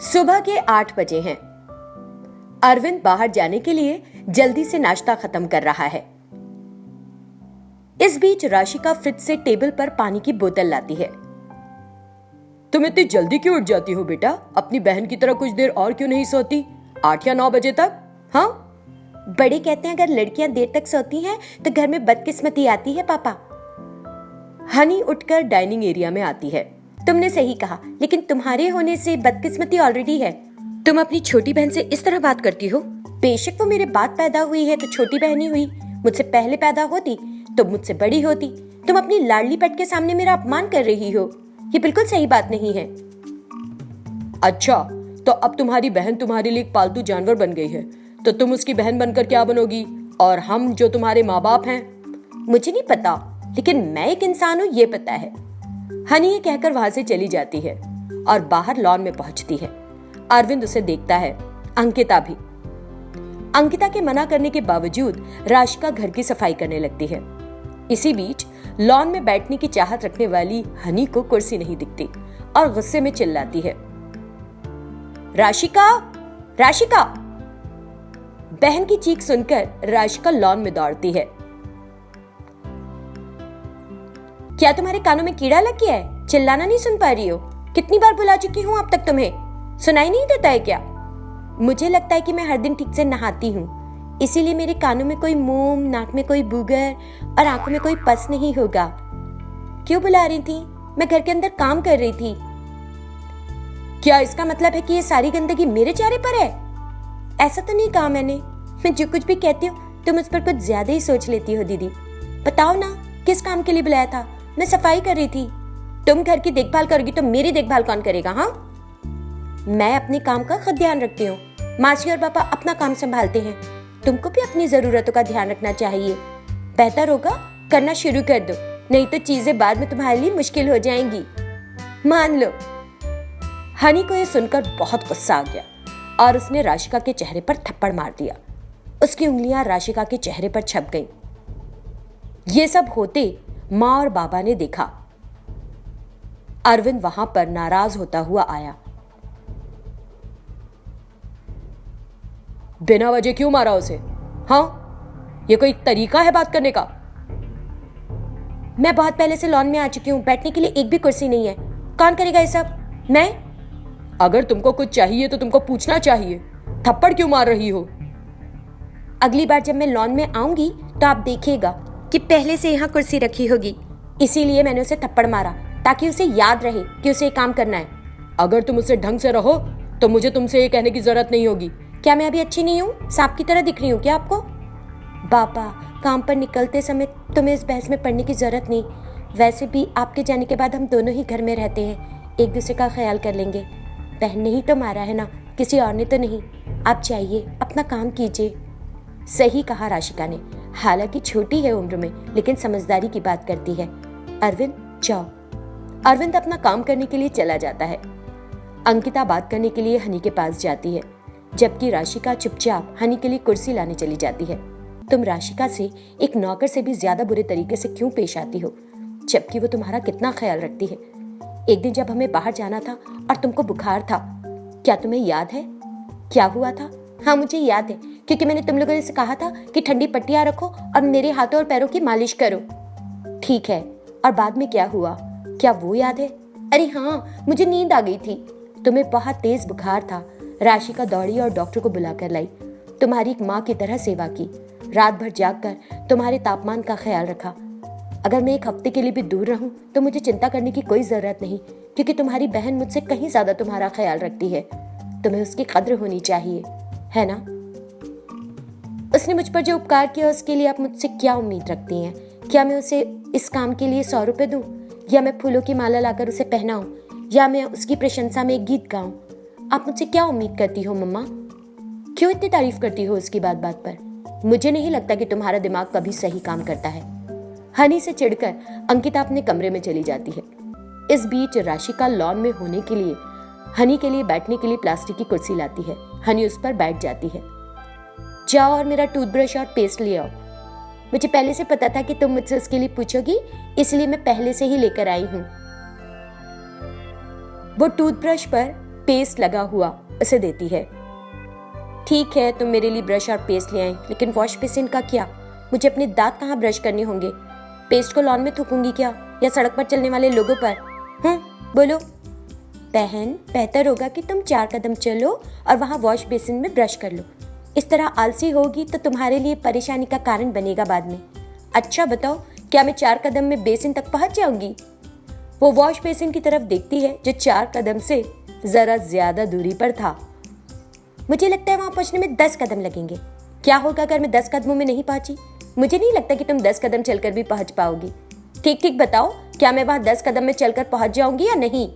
सुबह के 8 बजे हैं। अरविंद बाहर जाने के लिए जल्दी से नाश्ता खत्म कर रहा है। इस बीच राशिका फ्रिज से टेबल पर पानी की बोतल लाती है। तुम इतनी जल्दी क्यों उठ जाती हो बेटा? अपनी बहन की तरह कुछ देर और क्यों नहीं सोती? 8 या 9 बजे तक? हाँ, बड़े कहते हैं अगर लड़कियां देर तक सोती हैं तो घर में बदकिस्मती आती है पापा। हनी उठकर डाइनिंग एरिया में आती है। तुमने सही कहा, लेकिन तुम्हारे होने से बदकिस्मती ऑलरेडी है। तुम अपनी छोटी बहन से इस तरह बात करती हो? बेशक वो मेरे बाद पैदा हुई है तो छोटी बहन ही हुई। मुझसे पहले पैदा होती तो मुझसे बड़ी होती। तुम अपनी लाडली पेट के सामने मेरा अपमान कर रही हो। ये बिल्कुल सही बात नहीं है। अच्छा, तो अब तुम्हारी बहन तुम्हारे लिए एक पालतू जानवर बन गई है, तो तुम उसकी बहन बनकर क्या बनोगी? और हम जो तुम्हारे माँ बाप हैं? मुझे नहीं पता, लेकिन मैं एक इंसान हूँ ये पता है। हनी ये कहकर वहां से चली जाती है और बाहर लॉन में पहुंचती है। अरविंद उसे देखता है, अंकिता भी। अंकिता के मना करने के बावजूद राशिका घर की सफाई करने लगती है। इसी बीच लॉन में बैठने की चाहत रखने वाली हनी को कुर्सी नहीं दिखती और गुस्से में चिल्लाती है, राशिका, राशिका! बहन की चीख सुनकर राशिका लॉन में दौड़ती है। क्या तुम्हारे कानों में कीड़ा लग गया है? चिल्लाना नहीं सुन पा रही हो? कितनी बार बुला चुकी हूँ अब तक, तुम्हें सुनाई नहीं देता है क्या? मुझे लगता है कि मैं हर दिन ठीक से नहाती हूँ, इसीलिए मेरे कानों में कोई मोम, नाक में कोई बूगर और आंखों में कोई पस नहीं होगा। क्यों बुला रही थी? मैं घर के अंदर काम कर रही थी। क्या इसका मतलब है कि ये सारी गंदगी मेरे चेहरे पर है? ऐसा तो नहीं कहा मैंने। मैं जो कुछ भी कहती हूँ तुम उस पर कुछ ज्यादा ही सोच लेती हो। दीदी बताओ ना, किस काम के लिए बुलाया था? मैं सफाई कर रही थी। तुम घर की देखभाल करोगी तो मेरी देखभाल कौन करेगा? हाँ, मैं अपने काम का खुद ध्यान रखती हूँ। मासी और पापा अपना काम संभालते हैं। तुमको भी अपनी जरूरतों का ध्यान रखना चाहिए। बेहतर होगा करना शुरू कर दो, नहीं तो चीजें बाद में तुम्हारे लिए मुश्किल हो जाएंगी, मान लो। हनी को यह सुनकर बहुत गुस्सा आ गया और उसने राशिका के चेहरे पर थप्पड़ मार दिया। उसकी उंगलियां राशिका के चेहरे पर छप गईं। ये सब होते माँ और बाबा ने देखा। अरविंद वहां पर नाराज होता हुआ आया। बिना वजह क्यों मारा उसे? हाँ, ये कोई तरीका है बात करने का? मैं बहुत पहले से लॉन में आ चुकी हूँ, बैठने के लिए एक भी कुर्सी नहीं है। कौन करेगा ये सब? मैं? अगर तुमको कुछ चाहिए तो तुमको पूछना चाहिए। थप्पड़ क्यों मार रही हो? अगली बार जब मैं लॉन में आऊंगी तो आप देखिएगा कि पहले से यहाँ कुर्सी रखी होगी। इसीलिए मैंने उसे थप्पड़ मारा, ताकि उसे याद रहे कि उसे काम करना है। अगर तुम उससे ढंग से रहो तो मुझे तुमसे ये कहने की जरूरत नहीं होगी। क्या मैं अभी अच्छी नहीं हूँ? सांप की तरह दिख रही हूँ क्या आपको? पापा, काम पर निकलते समय तुम्हें इस बहस में पड़ने की जरूरत नहीं। वैसे भी आपके जाने के बाद हम दोनों ही घर में रहते हैं, एक दूसरे का ख्याल कर लेंगे। बहन ने ही तो मारा है ना, किसी और ने तो नहीं। आप चाहिए अपना काम कीजिए। सही कहा राशिका ने। हालांकि छोटी है उम्र में, लेकिन समझदारी की बात करती है। अरविंद जाओ। अरविंद अपना काम करने के लिए चला जाता है। अंकिता बात करने के लिए हनी के पास जाती है, जबकि राशिका चुपचाप हनी के लिए कुर्सी लाने चली जाती है। तुम राशिका से एक नौकर से भी ज्यादा बुरे तरीके से क्यों पेश आती हो, जबकि वो तुम्हारा कितना ख्याल रखती है? एक दिन जब हमें बाहर जाना था और तुमको बुखार था, क्या तुम्हें याद है क्या हुआ था? हाँ, मुझे याद है, क्योंकि मैंने तुम लोगों से कहा था कि ठंडी पट्टियां रखो और मेरे हाथों और पैरों की मालिश करो। ठीक है, और बाद में क्या हुआ, क्या वो याद है? अरे हाँ, मुझे नींद आ गई थी। तुम्हें बहुत तेज बुखार था। राशिका दौड़ी और डॉक्टर को बुलाकर लाई। तुम्हारी एक माँ की तरह सेवा की। रात भर जागकर तुम्हारे तापमान का ख्याल रखा। अगर मैं एक हफ्ते के लिए भी दूर रहूं तो मुझे चिंता करने की कोई जरूरत नहीं, क्योंकि तुम्हारी बहन मुझसे कहीं ज्यादा तुम्हारा ख्याल रखती है। तुम्हें उसकी कद्र होनी चाहिए, है ना? उसने मुझ पर जो उपकार किया उसके लिए आप मुझसे क्या उम्मीद रखती हैं? क्या मैं उसे इस काम के लिए 100 रुपए दूं, या मैं फूलों की माला लाकर उसे पहनाऊं, या मैं उसकी प्रशंसा में एक गीत गाऊं? आप मुझसे क्या उम्मीद करती हो मम्मा? क्यों इतनी तारीफ करती हो उसकी बात बात पर? मुझे नहीं लगता कि तुम्हारा दिमाग कभी सही काम करता है। हनी से चिढ़कर अंकिता अपने कमरे में चली जाती है। इस बीच राशिका लॉन में होने के लिए हनी के लिए बैठने के लिए प्लास्टिक की कुर्सी लाती है। हनी उस पर बैठ जाती है। जाओ और मेरा टूथब्रश और पेस्ट ले आओ। मुझे पहले से पता था कि तुम मुझसे उसके लिए पूछोगी, इसलिए मैं पहले से ही लेकर आई हूँ। वो टूथब्रश पर पेस्ट लगा हुआ उसे देती है। ठीक है, तुम मेरे लिए ब्रश और पेस्ट ले आई, लेकिन वॉश बेसिन का क्या? मुझे अपने दांत कहाँ ब्रश करने होंगे? पेस्ट को लॉन में थूकूंगी क्या, या सड़क पर चलने वाले लोगों पर? बोलो। बहन, बेहतर होगा कि तुम 4 कदम चलो और वहाँ वॉश बेसिन में ब्रश कर लो। इस तरह आलसी होगी तो तुम्हारे लिए परेशानी का कारण बनेगा बाद में। अच्छा बताओ, क्या मैं 4 कदम में बेसिन तक पहुंच जाऊंगी? वो वॉश बेसिन की तरफ देखती है जो 4 कदम से जरा ज्यादा दूरी पर था। मुझे लगता है वहां पहुंचने में 10 कदम लगेंगे। क्या होगा अगर मैं 10 कदमों में नहीं पहुंची? मुझे नहीं लगता कि तुम 10 कदम चलकर भी पहुंच पाओगी। ठीक ठीक बताओ, क्या मैं वहां 10 कदम में चलकर पहुंच जाऊंगी या नहीं?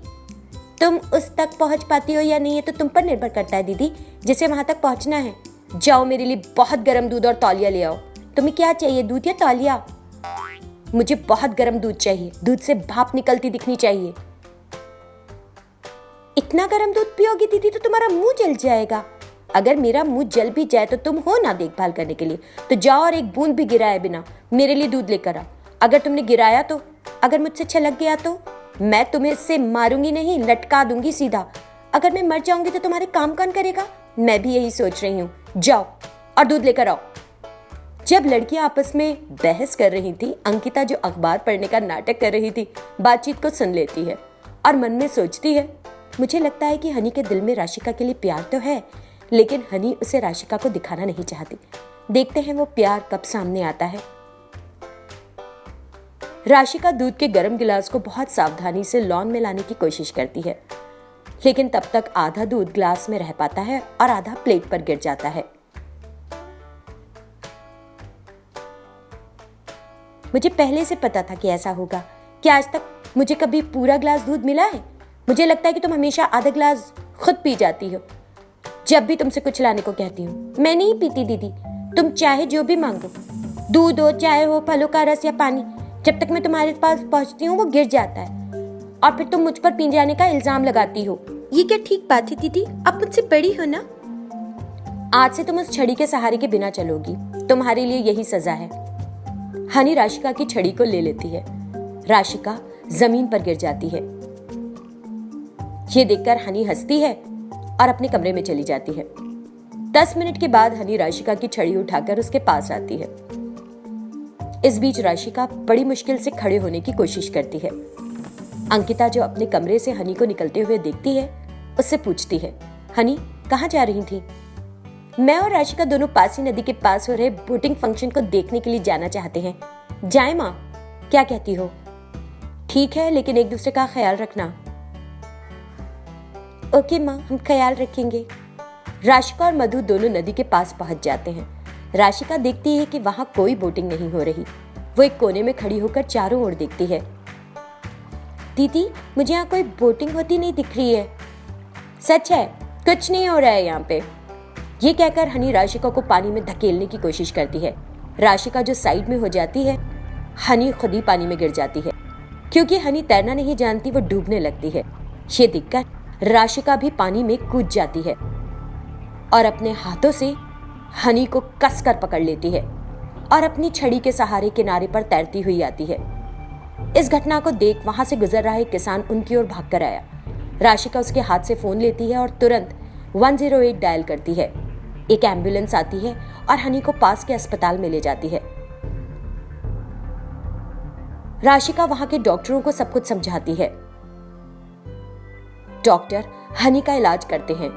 तुम उस तक पहुंच पाती हो या नहीं, ये तो तुम पर निर्भर करता है दीदी, जिसे वहां तक पहुंचना है। जाओ, मेरे लिए बहुत गर्म दूध और तौलिया ले आओ। तुम्हें क्या चाहिए, दूध या तौलिया? मुझे बहुत गर्म दूध चाहिए, दूध से भाप निकलती दिखनी चाहिए। इतना गर्म दूध पियोगी दीदी तो तुम्हारा मुंह जल जाएगा। अगर मेरा मुंह जल भी जाए तो तुम हो ना देखभाल करने के लिए, तो जाओ और एक बूंद भी गिराए बिना मेरे लिए दूध लेकर आओ। अगर तुमने गिराया तो, अगर मुझसे छलक गया तो मैं तुम्हें इससे मारूंगी नहीं, लटका दूंगी सीधा। अगर मैं मर जाऊंगी तो तुम्हारे काम कौन करेगा? मैं भी यही सोच रही हूँ। जाओ और दूध लेकर आओ। जब लड़कियां आपस में बहस कर रही थी, अंकिता जो अखबार पढ़ने का नाटक कर रही थी, बातचीत को सुन लेती है और मन में सोचती है, मुझे लगता है कि हनी के दिल में राशिका के लिए प्यार तो है, लेकिन हनी उसे राशिका को दिखाना नहीं चाहती। देखते हैं वो प्यार कब सामने आता है। राशिका दूध के गर्म गिलास को बहुत सावधानी से लॉन में लाने की कोशिश करती है, लेकिन तब तक आधा दूध ग्लास में रह पाता है और आधा प्लेट पर गिर जाता है। मुझे पहले से पता था कि ऐसा होगा। क्या आज तक मुझे कभी पूरा ग्लास दूध मिला है? मुझे लगता है कि तुम हमेशा आधा ग्लास खुद पी जाती हो जब भी तुमसे कुछ लाने को कहती हूँ। मैं नहीं पीती दीदी, तुम चाहे जो भी मांगो, दूध हो, चाय हो, फलों का रस या पानी, जब तक मैं तुम्हारे पास पहुंचती हूँ वो गिर जाता है और फिर तुम मुझ पर पी जाने का इल्जाम लगाती हो। ये क्या ठीक बात है दीदी? आप मुझसे बड़ी हो ना। आज से तुम उस छड़ी के सहारे के बिना चलोगी, तुम्हारे लिए यही सजा है। हनी राशिका की छड़ी को ले लेती है। राशिका जमीन पर गिर जाती है। ये देखकर हनी हंसती है और अपने कमरे में चली जाती है। 10 मिनट के बाद हनी राशिका की छड़ी उठाकर उसके पास आती है। इस बीच राशिका बड़ी मुश्किल से खड़े होने की कोशिश करती है। अंकिता जो अपने कमरे से हनी को निकलते हुए देखती है, उससे पूछती है, हनी कहाँ जा रही थी? मैं और राशिका दोनों पासी नदी के पास हो रहे बोटिंग फंक्शन को देखने के लिए जाना चाहते हैं। जाए माँ, क्या कहती हो? ठीक है, लेकिन एक दूसरे का ख्याल रखना। ओके माँ, हम ख्याल रखेंगे। राशिका और मधु दोनों नदी के पास पहुंच जाते हैं। राशिका देखती है कि वहां कोई बोटिंग नहीं हो रही। वो एक कोने में खड़ी होकर चारों ओर देखती है। दीदी, मुझे यहाँ कोई बोटिंग होती नहीं दिख रही है। सच है, कुछ नहीं हो रहा है यहाँ पे। ये कहकर हनी राशिका को पानी में धकेलने की कोशिश करती है। राशिका जो साइड में हो जाती है, हनी खुद ही पानी में गिर जाती है। क्योंकि हनी तैरना नहीं जानती, वो डूबने लगती है। ये देखकर राशिका भी पानी में कूद जाती है और अपने हाथों से हनी को कसकर पकड़ लेती है और अपनी छड़ी के सहारे किनारे पर तैरती हुई आती है। इस घटना को देख वहां से गुजर रहा एक किसान उनकी ओर भागकर आया। राशिका उसके हाथ से फोन लेती है और तुरंत 108 डायल करती है। एक एम्बुलेंस आती है और हनी को पास के अस्पताल में ले जाती है। राशिका वहां के डॉक्टरों को सब कुछ समझाती है। डॉक्टर हनी का इलाज करते हैं।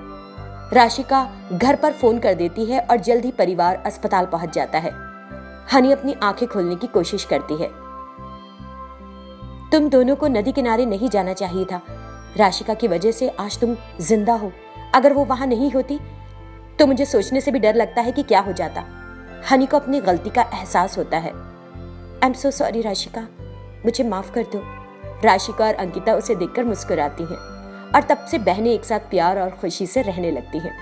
राशिका घर पर फोन कर देती है और जल्द ही परिवार अस्पताल पहुंच जाता है। हनी अपनी आंखें खोलने की कोशिश करती है। तुम दोनों को नदी किनारे नहीं जाना चाहिए था। राशिका की वजह से आज तुम जिंदा हो। अगर वो वहां नहीं होती तो मुझे सोचने से भी डर लगता है कि क्या हो जाता। हनी को अपनी गलती का एहसास होता है। I am so sorry Rashika, मुझे माफ कर दो। राशिका और अंकिता उसे देखकर मुस्कुराती हैं और तब से बहनें एक साथ प्यार और खुशी से रहने लगती हैं।